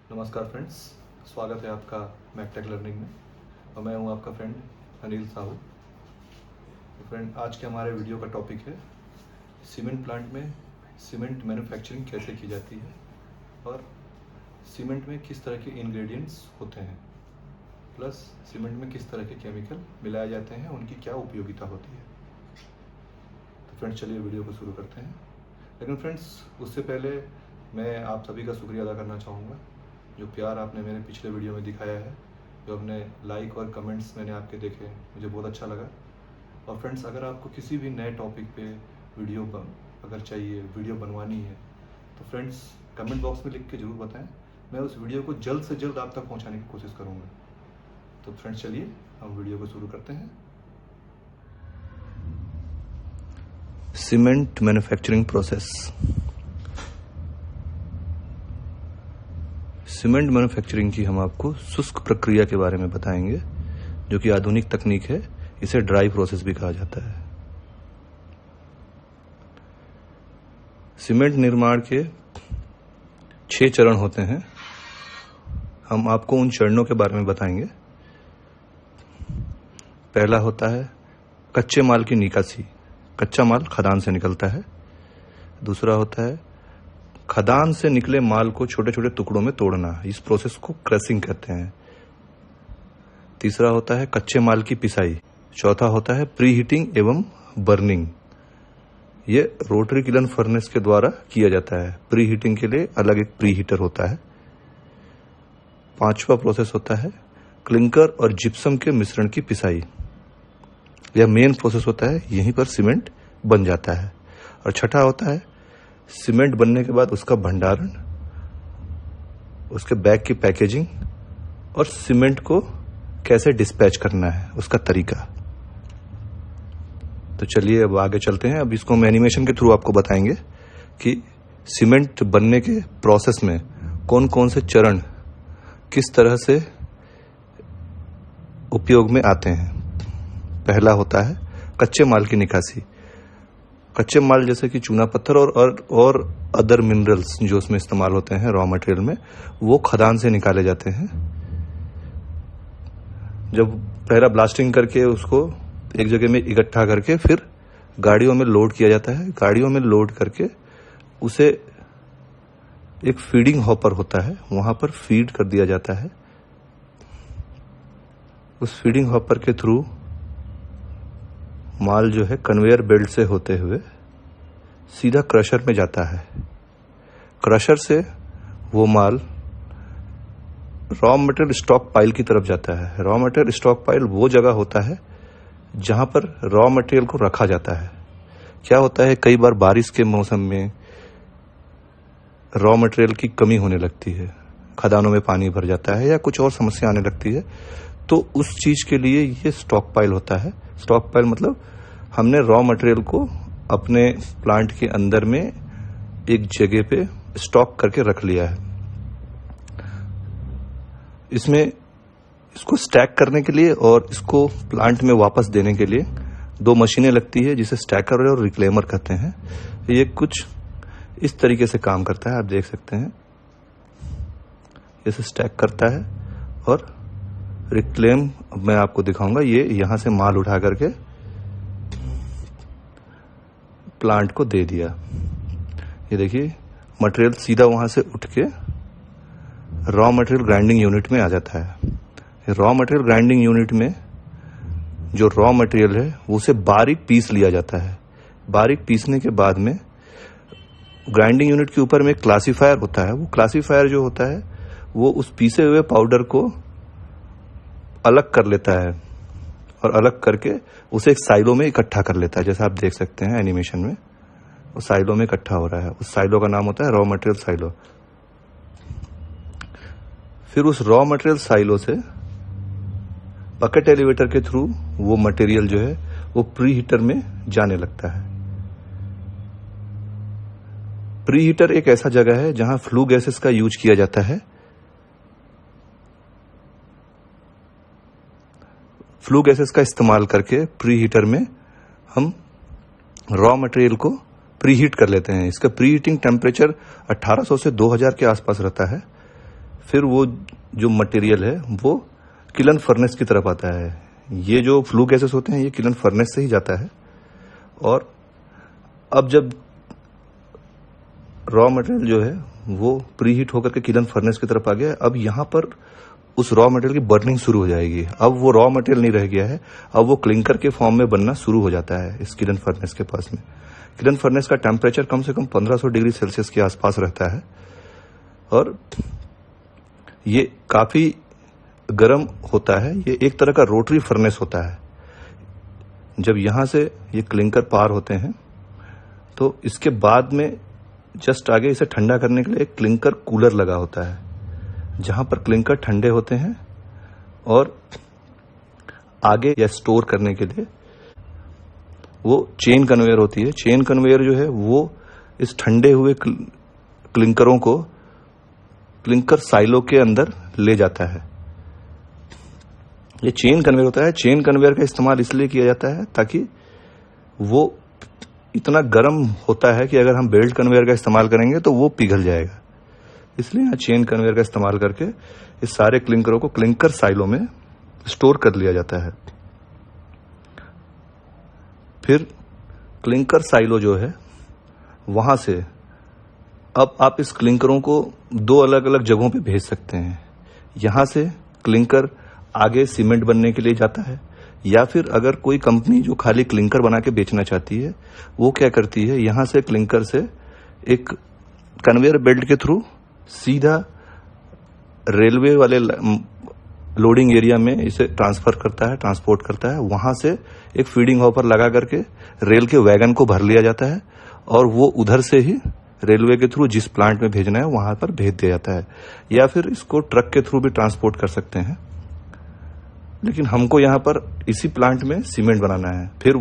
नमस्कार फ्रेंड्स, स्वागत है आपका मैकटेक लर्निंग में और मैं हूं आपका फ्रेंड अनिल साहू। तो फ्रेंड, आज के हमारे वीडियो का टॉपिक है सीमेंट प्लांट में सीमेंट मैन्युफैक्चरिंग कैसे की जाती है और सीमेंट में किस तरह के इंग्रेडिएंट्स होते हैं, प्लस सीमेंट में किस तरह के केमिकल मिलाए जाते हैं, उनकी क्या उपयोगिता होती है। तो फ्रेंड्स, चलिए वीडियो को शुरू करते हैं। लेकिन फ्रेंड्स, उससे पहले मैं आप सभी का शुक्रिया अदा करना चाहूँगा जो प्यार आपने मेरे पिछले वीडियो में दिखाया है, जो अपने लाइक और कमेंट्स मैंने आपके देखे, मुझे बहुत अच्छा लगा। और फ्रेंड्स, अगर आपको किसी भी नए टॉपिक पे वीडियो अगर चाहिए, वीडियो बनवानी है, तो फ्रेंड्स कमेंट बॉक्स में लिख के ज़रूर बताएं। मैं उस वीडियो को जल्द से जल्द आप तक पहुंचाने की कोशिश करूंगा। तो फ्रेंड्स, चलिए हम वीडियो को शुरू करते हैं। Cement manufacturing process. Cement manufacturing की हम आपको शुष्क प्रक्रिया के बारे में बताएंगे, जो कि आधुनिक तकनीक है। इसे ड्राई प्रोसेस भी कहा जाता है। सीमेंट निर्माण के 6 चरण होते हैं। हम आपको उन चरणों के बारे में बताएंगे। पहला होता है कच्चे माल की निकासी। कच्चा माल खदान से निकलता है। दूसरा होता है खदान से निकले माल को छोटे छोटे टुकड़ों में तोड़ना। इस प्रोसेस को क्रशिंग कहते हैं। तीसरा होता है कच्चे माल की पिसाई। चौथा होता है प्री हीटिंग एवं बर्निंग। ये रोटरी किलन फर्नेस के द्वारा किया जाता है। प्री हीटिंग के लिए अलग एक प्री हीटर होता है। पांचवा प्रोसेस होता है क्लिंकर और जिप्सम के मिश्रण की पिसाई। यह मेन प्रोसेस होता है, यहीं पर सीमेंट बन जाता है। और छठा होता है सीमेंट बनने के बाद उसका भंडारण, उसके बैग की पैकेजिंग और सीमेंट को कैसे डिस्पैच करना है, उसका तरीका। तो चलिए अब आगे चलते हैं। अब इसको हम एनिमेशन के थ्रू आपको बताएंगे कि सीमेंट बनने के प्रोसेस में कौन कौन से चरण किस तरह से उपयोग में आते हैं। पहला होता है कच्चे माल की निकासी। कच्चे माल जैसे कि चूना पत्थर और अदर मिनरल्स जो उसमें इस्तेमाल होते हैं रॉ मटेरियल में, वो खदान से निकाले जाते हैं। जब पहला ब्लास्टिंग करके उसको एक जगह में इकट्ठा करके फिर गाड़ियों में लोड किया जाता है। गाड़ियों में लोड करके उसे एक फीडिंग हॉपर होता है, वहां पर फीड कर दिया जाता है। उस फीडिंग हॉपर के थ्रू माल जो है कन्वेयर बेल्ट से होते हुए सीधा क्रशर में जाता है। क्रशर से वो माल रॉ मटेरियल स्टॉक पाइल की तरफ जाता है। रॉ मटेरियल स्टॉक पाइल वो जगह होता है जहां पर रॉ मटेरियल को रखा जाता है। क्या होता है, कई बार बारिश के मौसम में रॉ मटेरियल की कमी होने लगती है, खदानों में पानी भर जाता है या कुछ और समस्या आने लगती है, तो उस चीज के लिए ये स्टॉक पाइल होता है। स्टॉक पाइल मतलब हमने रॉ मटेरियल को अपने प्लांट के अंदर में एक जगह पे स्टॉक करके रख लिया है। इसमें इसको स्टैक करने के लिए और इसको प्लांट में वापस देने के लिए 2 मशीनें लगती है, जिसे स्टैकर और रिक्लेमर कहते हैं। ये कुछ इस तरीके से काम करता है, आप देख सकते हैं। इसे स्टैक करता है और रिक्लेम मैं आपको दिखाऊंगा। ये यहां से माल उठा करके प्लांट को दे दिया। ये देखिए, मटेरियल सीधा वहां से उठ के रॉ मटेरियल ग्राइंडिंग यूनिट में आ जाता है। रॉ मटेरियल ग्राइंडिंग यूनिट में जो रॉ मटेरियल है उसे बारीक पीस लिया जाता है। बारीक पीसने के बाद में ग्राइंडिंग यूनिट के ऊपर में क्लासीफायर होता है। वो क्लासीफायर जो होता है वो उस पीसे हुए पाउडर को अलग कर लेता है और अलग करके उसे एक साइलो में इकट्ठा कर लेता है। जैसा आप देख सकते हैं एनिमेशन में, वो साइलो में इकट्ठा हो रहा है। उस साइलो का नाम होता है रॉ मटेरियल साइलो। फिर उस रॉ मटेरियल साइलो से बकेट एलिवेटर के थ्रू वो मटेरियल जो है वो प्री हीटर में जाने लगता है। प्री हीटर एक ऐसा जगह है जहां फ्लू गैसेस का यूज किया जाता है। फ्लू गैसेस का इस्तेमाल करके प्री हीटर में हम रॉ मटेरियल को प्री हीट कर लेते हैं। इसका प्री हीटिंग टेम्परेचर 1800 से 2000 के आसपास रहता है। फिर वो जो मटेरियल है वो किलन फर्नेस की तरफ आता है। ये जो फ्लू गैसेस होते हैं ये किलन फर्नेस से ही जाता है। और अब जब रॉ मटेरियल जो है वो प्री हीट होकर के किलन फर्नेस की तरफ आ गया, अब यहाँ पर उस रॉ मटेरियल की बर्निंग शुरू हो जाएगी। अब वो रॉ मटेरियल नहीं रह गया है, अब वो क्लिंकर के फॉर्म में बनना शुरू हो जाता है इस किलन फर्नेस के पास में। किलन फर्नेस का टेम्परेचर कम से कम 1500 डिग्री सेल्सियस के आसपास रहता है और ये काफी गर्म होता है। ये एक तरह का रोटरी फर्नेस होता है। जब यहां से ये क्लिंकर पार होते हैं तो इसके बाद में जस्ट आगे इसे ठंडा करने के लिए एक क्लिंकर कूलर लगा होता है, जहां पर क्लिंकर ठंडे होते हैं और आगे या स्टोर करने के लिए वो चेन कन्वेयर होती है। चेन कन्वेयर जो है वो इस ठंडे हुए क्लिंकरों को क्लिंकर साइलो के अंदर ले जाता है। ये चेन कन्वेयर होता है। चेन कन्वेयर का इस्तेमाल इसलिए किया जाता है ताकि वो इतना गर्म होता है कि अगर हम बेल्ट कन्वेयर का इस्तेमाल करेंगे तो वो पिघल जाएगा। इसलिए यहाँ चेन कन्वेयर का इस्तेमाल करके इस सारे क्लिंकरों को क्लिंकर साइलो में स्टोर कर लिया जाता है। फिर क्लिंकर साइलो जो है वहां से अब आप इस क्लिंकरों को दो अलग अलग जगहों पे भेज सकते हैं। यहां से क्लिंकर आगे सीमेंट बनने के लिए जाता है, या फिर अगर कोई कंपनी जो खाली क्लिंकर बना के बेचना चाहती है वो क्या करती है, यहां से क्लिंकर से एक कन्वेयर बेल्ट के थ्रू सीधा रेलवे वाले लोडिंग एरिया में इसे ट्रांसफर करता है, ट्रांसपोर्ट करता है। वहां से एक फीडिंग हॉपर लगा करके रेल के वैगन को भर लिया जाता है और वो उधर से ही रेलवे के थ्रू जिस प्लांट में भेजना है वहां पर भेज दिया जाता है, या फिर इसको ट्रक के थ्रू भी ट्रांसपोर्ट कर सकते हैं। लेकिन हमको यहाँ पर इसी प्लांट में सीमेंट बनाना है। फिर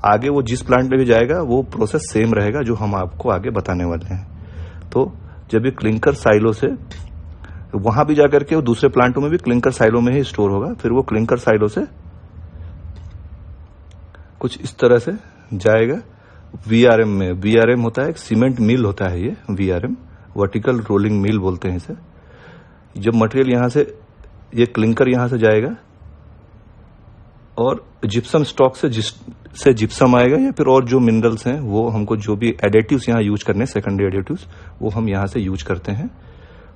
आगे वो जिस प्लांट में भी जाएगा वो प्रोसेस सेम रहेगा जो हम आपको आगे बताने वाले हैं। तो जब ये क्लिंकर साइलो से वहां भी जाकर के वो दूसरे प्लांटों में भी क्लिंकर साइलो में ही स्टोर होगा। फिर वो क्लिंकर साइलो से कुछ इस तरह से जाएगा वीआरएम में। वीआरएम होता है एक सीमेंट मिल होता है, ये वीआरएम वर्टिकल रोलिंग मिल बोलते हैं इसे। जब मटेरियल यहां से ये क्लिंकर यहां से जाएगा और जिप्सम स्टॉक से जिप्सम आएगा, या फिर और जो मिनरल्स हैं वो हमको जो भी एडिटिव्स यहाँ यूज करने, सेकेंडरी एडिटिव्स, वो हम यहाँ से यूज करते हैं।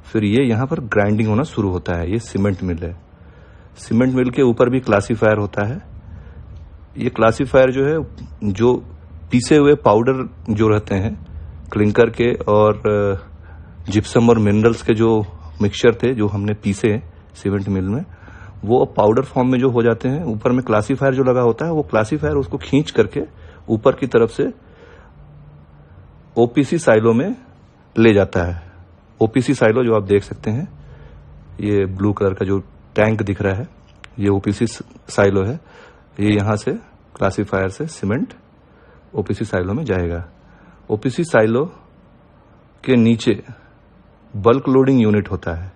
फिर ये यहाँ पर ग्राइंडिंग होना शुरू होता है। ये सीमेंट मिल है। सीमेंट मिल के ऊपर भी क्लासीफायर होता है। ये क्लासीफायर जो है जो पीसे हुए पाउडर जो रहते हैं क्लिंकर के और जिप्सम और मिनरल्स के जो मिक्सचर थे जो हमने पीसे सीमेंट मिल में, वो पाउडर फॉर्म में जो हो जाते हैं, ऊपर में क्लासीफायर जो लगा होता है वो क्लासीफायर उसको खींच करके ऊपर की तरफ से ओपीसी साइलो में ले जाता है। ओपीसी साइलो जो आप देख सकते हैं, ये ब्लू कलर का जो टैंक दिख रहा है ये ओपीसी साइलो है। ये यहां से क्लासीफायर से सीमेंट ओपीसी साइलो में जाएगा। ओपीसी साइलो के नीचे बल्क लोडिंग यूनिट होता है।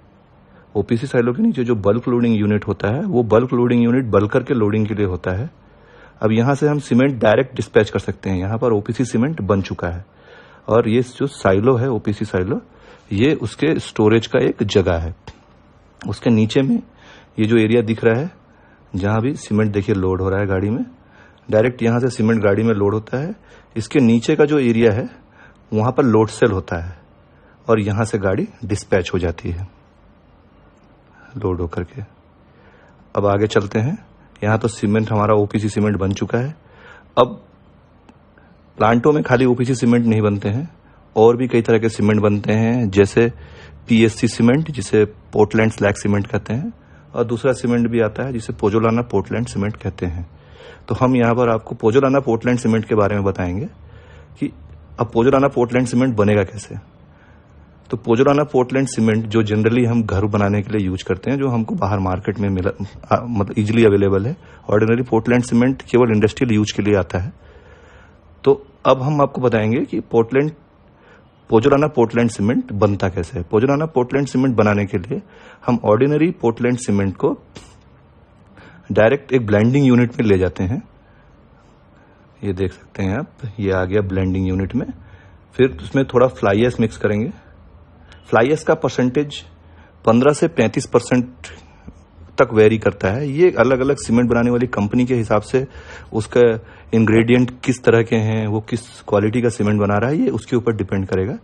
ओपीसी साइलो के नीचे जो बल्क लोडिंग यूनिट होता है वो बल्क लोडिंग यूनिट बल्कर के लोडिंग के लिए होता है। अब यहां से हम सीमेंट डायरेक्ट डिस्पैच कर सकते हैं। यहां पर ओपीसी सीमेंट बन चुका है और ये जो साइलो है ओपीसी साइलो, ये उसके स्टोरेज का एक जगह है। उसके नीचे में ये जो एरिया दिख रहा है जहां भी सीमेंट देखिए लोड हो रहा है गाड़ी में, डायरेक्ट यहां से सीमेंट गाड़ी में लोड होता है। इसके नीचे का जो एरिया है वहां पर लोड सेल होता है और यहां से गाड़ी डिस्पैच हो जाती है लोड होकर के। अब आगे चलते हैं। यहां तो सीमेंट हमारा ओपीसी सीमेंट बन चुका है। अब प्लांटों में खाली ओपीसी सीमेंट नहीं बनते हैं, और भी कई तरह के सीमेंट बनते हैं, जैसे पीएससी सीमेंट जिसे पोर्टलैंड स्लैग सीमेंट कहते हैं, और दूसरा सीमेंट भी आता है जिसे पोजोलाना पोर्टलैंड सीमेंट कहते हैं। तो हम यहाँ पर आपको पोजोलाना पोर्टलैंड सीमेंट के बारे में बताएंगे कि अब पोजोलाना पोर्टलैंड सीमेंट बनेगा कैसे। तो पोजोलाना पोर्टलैंड सीमेंट जो जनरली हम घर बनाने के लिए यूज करते हैं, जो हमको बाहर मार्केट में मिला मतलब इजीली अवेलेबल है। ऑर्डिनरी पोर्टलैंड सीमेंट केवल इंडस्ट्रियल यूज के लिए आता है। तो अब हम आपको बताएंगे कि पोजोलाना पोर्टलैंड सीमेंट बनता कैसे है। पोजोलाना पोर्टलैंड सीमेंट बनाने के लिए हम ऑर्डिनरी पोर्टलैंड सीमेंट को डायरेक्ट एक ब्लेंडिंग यूनिट में ले जाते हैं। ये देख सकते हैं आप, ये आ गया ब्लेंडिंग यूनिट में। फिर उसमें थोड़ा फ्लाई एश मिक्स करेंगे। फ्लाई एश का परसेंटेज 15 से 35% तक वेरी करता है। ये अलग अलग सीमेंट बनाने वाली कंपनी के हिसाब से उसका इंग्रेडिएंट किस तरह के हैं, वो किस क्वालिटी का सीमेंट बना रहा है, ये उसके ऊपर डिपेंड करेगा।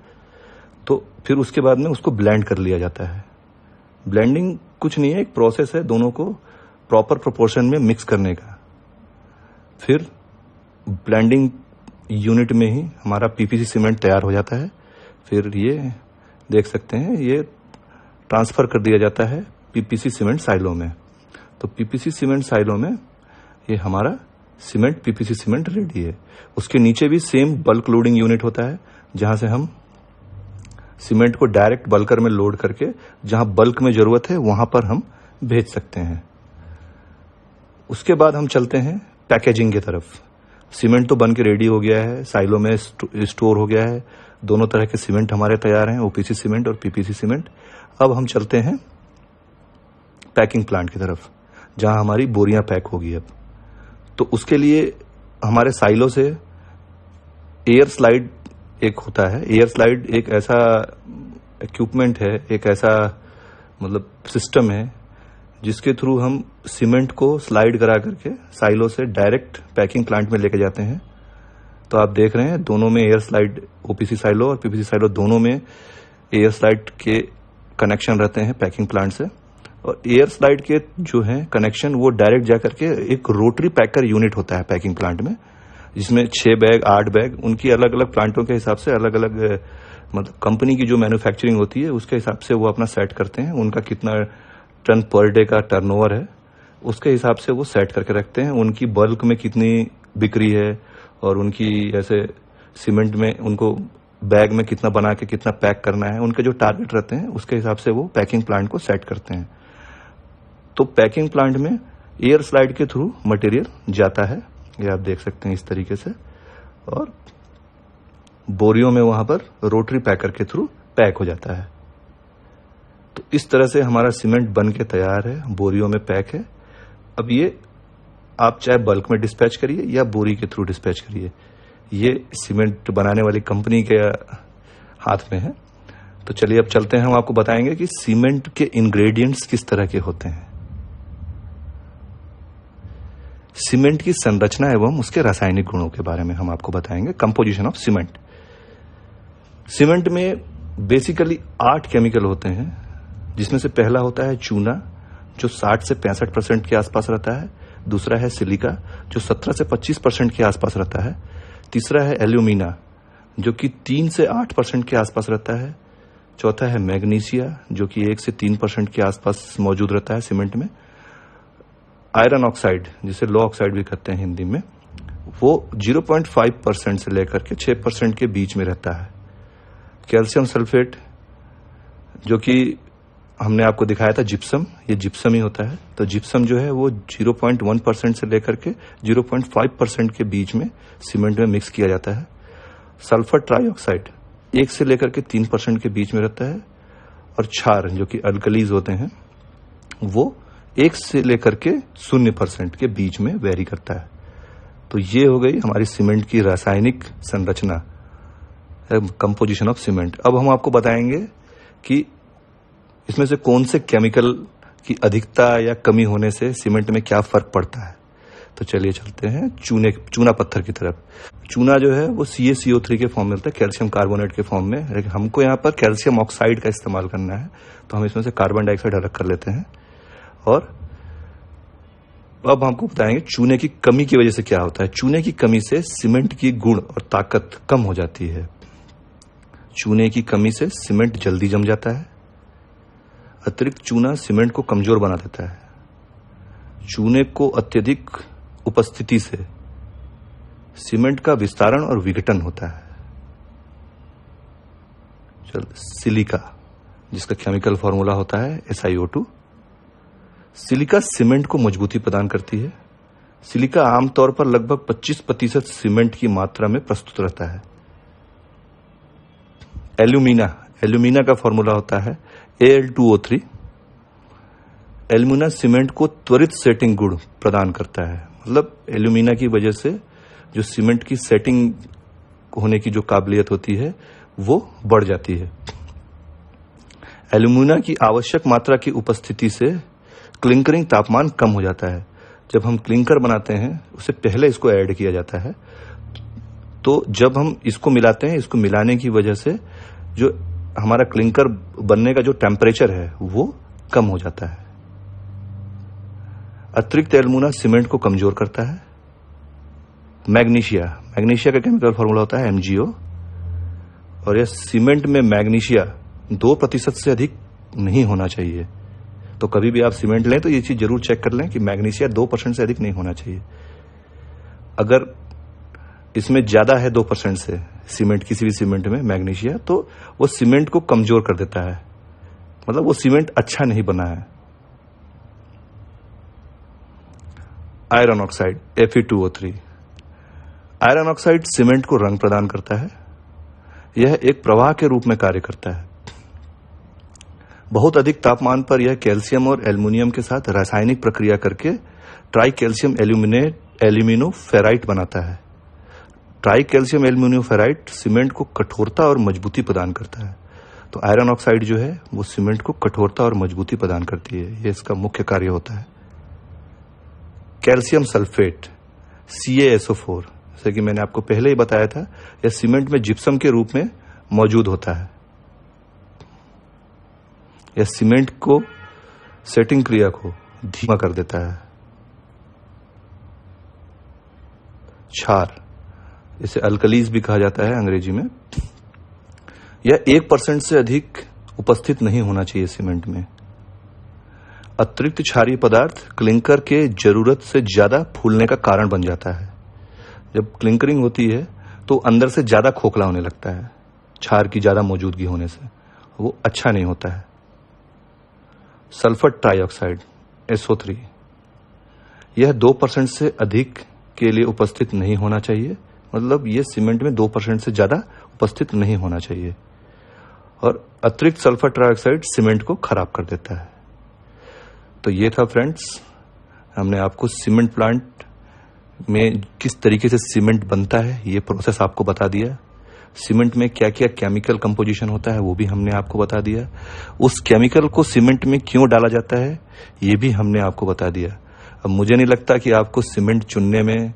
तो फिर उसके बाद में उसको ब्लेंड कर लिया जाता है। ब्लेंडिंग कुछ नहीं है, एक प्रोसेस है दोनों को प्रॉपर प्रोपोर्शन में मिक्स करने का। फिर ब्लेंडिंग यूनिट में ही हमारा पीपीसी सीमेंट तैयार हो जाता है। फिर ये देख सकते हैं, ये ट्रांसफर कर दिया जाता है पीपीसी सीमेंट साइलो में। तो पीपीसी सीमेंट साइलो में ये हमारा सीमेंट पीपीसी सीमेंट रेडी है। उसके नीचे भी सेम बल्क लोडिंग यूनिट होता है, जहां से हम सीमेंट को डायरेक्ट बल्कर में लोड करके जहां बल्क में जरूरत है वहां पर हम भेज सकते हैं। उसके बाद हम चलते हैं पैकेजिंग की तरफ। सीमेंट तो बन के रेडी हो गया है, साइलो में स्टोर हो गया है। दोनों तरह के सीमेंट हमारे तैयार हैं, ओपीसी सीमेंट और पीपीसी सीमेंट। अब हम चलते हैं पैकिंग प्लांट की तरफ, जहां हमारी बोरियां पैक होगी। अब तो उसके लिए हमारे साइलो से एयर स्लाइड एक होता है। एयर स्लाइड एक ऐसा इक्विपमेंट है, एक ऐसा मतलब सिस्टम है जिसके थ्रू हम सीमेंट को स्लाइड करा करके साइलो से डायरेक्ट पैकिंग प्लांट में लेके जाते हैं। तो आप देख रहे हैं दोनों में एयर स्लाइड, ओपीसी साइलो और पीपीसी साइलो दोनों में एयर स्लाइड के कनेक्शन रहते हैं पैकिंग प्लांट से। और एयर स्लाइड के जो है कनेक्शन वो डायरेक्ट जाकर के एक रोटरी पैकर यूनिट होता है पैकिंग प्लांट में, जिसमें 6 बैग 8 बैग उनकी अलग अलग प्लांटों के हिसाब से अलग अलग मतलब कंपनी की जो मैन्युफैक्चरिंग होती है उसके हिसाब से वो अपना सेट करते हैं। उनका कितना टन पर डे का टर्नओवर है उसके हिसाब से वो सेट करके रखते हैं। उनकी बल्क में कितनी बिक्री है और उनकी ऐसे सीमेंट में उनको बैग में कितना बना के कितना पैक करना है, उनके जो टारगेट रहते हैं उसके हिसाब से वो पैकिंग प्लांट को सेट करते हैं। तो पैकिंग प्लांट में एयर स्लाइड के थ्रू मटेरियल जाता है, ये आप देख सकते हैं इस तरीके से, और बोरियों में वहां पर रोटरी पैकर के थ्रू पैक हो जाता है। तो इस तरह से हमारा सीमेंट बन के तैयार है, बोरियों में पैक है। अब ये आप चाहे बल्क में डिस्पैच करिए या बोरी के थ्रू डिस्पैच करिए, ये सीमेंट बनाने वाली कंपनी के हाथ में है। तो चलिए अब चलते हैं, हम आपको बताएंगे कि सीमेंट के इंग्रेडिएंट्स किस तरह के होते हैं। सीमेंट की संरचना एवं उसके रासायनिक गुणों के बारे में हम आपको बताएंगे। Composition of cement. सीमेंट में बेसिकली 8 केमिकल होते हैं, जिसमें से पहला होता है चूना जो 60 से 65% के आसपास रहता है। दूसरा है सिलिका जो 17 से 25% के आसपास रहता है। तीसरा है एल्यूमिना जो कि 3 से 8% के आसपास रहता है। चौथा है मैग्नीशिया जो कि 1 से 3% के आसपास मौजूद रहता है सीमेंट में। आयरन ऑक्साइड जिसे लो ऑक्साइड भी कहते हैं हिंदी में, वो 0.5% से लेकर के 6% के बीच में रहता है। कैल्शियम सल्फेट जो कि हमने आपको दिखाया था जिप्सम, ये जिप्सम ही होता है। तो जिप्सम जो है वो 0.1% से लेकर के 0.5% के बीच में सीमेंट में मिक्स किया जाता है। सल्फर ट्राइऑक्साइड 1 से लेकर के 3% के बीच में रहता है। और क्षार जो कि अल्कलीज होते हैं वो 1 से लेकर के 0% के बीच में वेरी करता है। तो ये हो गई हमारी सीमेंट की रासायनिक संरचना, कंपोजिशन ऑफ सीमेंट। अब हम आपको बताएंगे कि इसमें से कौन से केमिकल की अधिकता या कमी होने से सीमेंट में क्या फर्क पड़ता है। तो चलिए चलते हैं चूना पत्थर की तरफ। चूना जो है वो CaCO3 के फॉर्म में मिलता है, कैल्शियम कार्बोनेट के फॉर्म में। लेकिन हमको यहाँ पर कैल्शियम ऑक्साइड का इस्तेमाल करना है, तो हम इसमें से कार्बन डाइऑक्साइड अलग कर लेते हैं। और अब हमको बताएंगे चूने की कमी की वजह से क्या होता है। चूने की कमी से सीमेंट की गुण और ताकत कम हो जाती है। चूने की कमी से सीमेंट जल्दी जम जाता है। अतिरिक्त चूना सीमेंट को कमजोर बना देता है। चूने को अत्यधिक उपस्थिति से सीमेंट का विस्तारण और विघटन होता है। सिलिका जिसका केमिकल फॉर्मूला होता है SiO2। सिलिका सीमेंट को मजबूती प्रदान करती है। सिलिका आमतौर पर लगभग 25% सीमेंट की मात्रा में प्रस्तुत रहता है। एल्यूमिना का फॉर्मूला होता है Al2O3। एल्यूमिना सीमेंट को त्वरित सेटिंग गुण प्रदान करता है। मतलब एल्यूमिना की वजह से जो सीमेंट की सेटिंग होने की जो काबिलियत होती है वो बढ़ जाती है। एल्यूमिना की आवश्यक मात्रा की उपस्थिति से क्लिंकरिंग तापमान कम हो जाता है। जब हम क्लिंकर बनाते हैं उससे पहले इसको ऐड किया जाता है, तो जब हम इसको मिलाते हैं, इसको मिलाने की वजह से जो हमारा क्लिंकर बनने का जो टेम्परेचर है वो कम हो जाता है। अतिरिक्त एल्यूमिना सीमेंट को कमजोर करता है। मैग्नीशिया का केमिकल फॉर्मूला होता है MgO, और यह सीमेंट में मैग्नीशिया 2% से अधिक नहीं होना चाहिए। तो कभी भी आप सीमेंट लें तो ये चीज जरूर चेक कर लें कि मैग्नीशिया 2% से अधिक नहीं होना चाहिए। अगर इसमें ज्यादा है 2% से सीमेंट, किसी भी सीमेंट में मैग्नीशिया, तो वो सीमेंट को कमजोर कर देता है, मतलब वो सीमेंट अच्छा नहीं बना है। Iron oxide Fe2O3। Iron oxide cement को रंग प्रदान करता है। यह एक प्रवाह के रूप में कार्य करता है। बहुत अधिक तापमान पर यह कैल्शियम और एल्युमिनियम के साथ रासायनिक प्रक्रिया करके ट्राई कैल्शियम एल्यूमिनोफेराइट बनाता है। ट्राई कैल्शियम एल्यूमिनोफेराइट सीमेंट को कठोरता और मजबूती प्रदान करता है। तो आयरन ऑक्साइड जो है वो सीमेंट को कठोरता और मजबूती प्रदान करती है, ये इसका मुख्य कार्य होता है। कैल्शियम सल्फेट CaSO4, जैसे कि मैंने आपको पहले ही बताया था, यह सीमेंट में जिप्सम के रूप में मौजूद होता है। यह सीमेंट को सेटिंग क्रिया को धीमा कर देता है। क्षार, इसे अल्कलीज भी कहा जाता है अंग्रेजी में, यह 1% से अधिक उपस्थित नहीं होना चाहिए सीमेंट में। अतिरिक्त क्षारीय पदार्थ क्लिंकर के जरूरत से ज्यादा फूलने का कारण बन जाता है। जब क्लिंकरिंग होती है तो अंदर से ज्यादा खोखला होने लगता है, क्षार की ज्यादा मौजूदगी होने से, वो अच्छा नहीं होता है। सल्फर ट्राइऑक्साइड SO3, यह 2% से अधिक के लिए उपस्थित नहीं होना चाहिए, मतलब ये सीमेंट में 2% से ज्यादा उपस्थित नहीं होना चाहिए। और अतिरिक्त सल्फर ट्राइऑक्साइड सीमेंट को खराब कर देता है। तो ये था फ्रेंड्स, हमने आपको सीमेंट प्लांट में किस तरीके से सीमेंट बनता है ये प्रोसेस आपको बता दिया। सीमेंट में क्या क्या केमिकल कंपोजिशन होता है वो भी हमने आपको बता दिया। उस केमिकल को सीमेंट में क्यों डाला जाता है ये भी हमने आपको बता दिया। अब मुझे नहीं लगता कि आपको सीमेंट चुनने में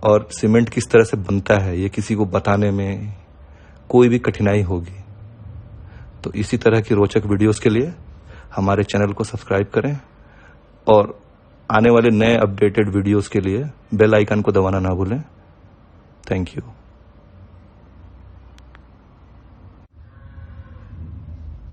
और सीमेंट किस तरह से बनता है ये किसी को बताने में कोई भी कठिनाई होगी। तो इसी तरह की रोचक वीडियोस के लिए हमारे चैनल को सब्सक्राइब करें और आने वाले नए अपडेटेड वीडियोस के लिए बेल आइकन को दबाना ना भूलें। Thank you.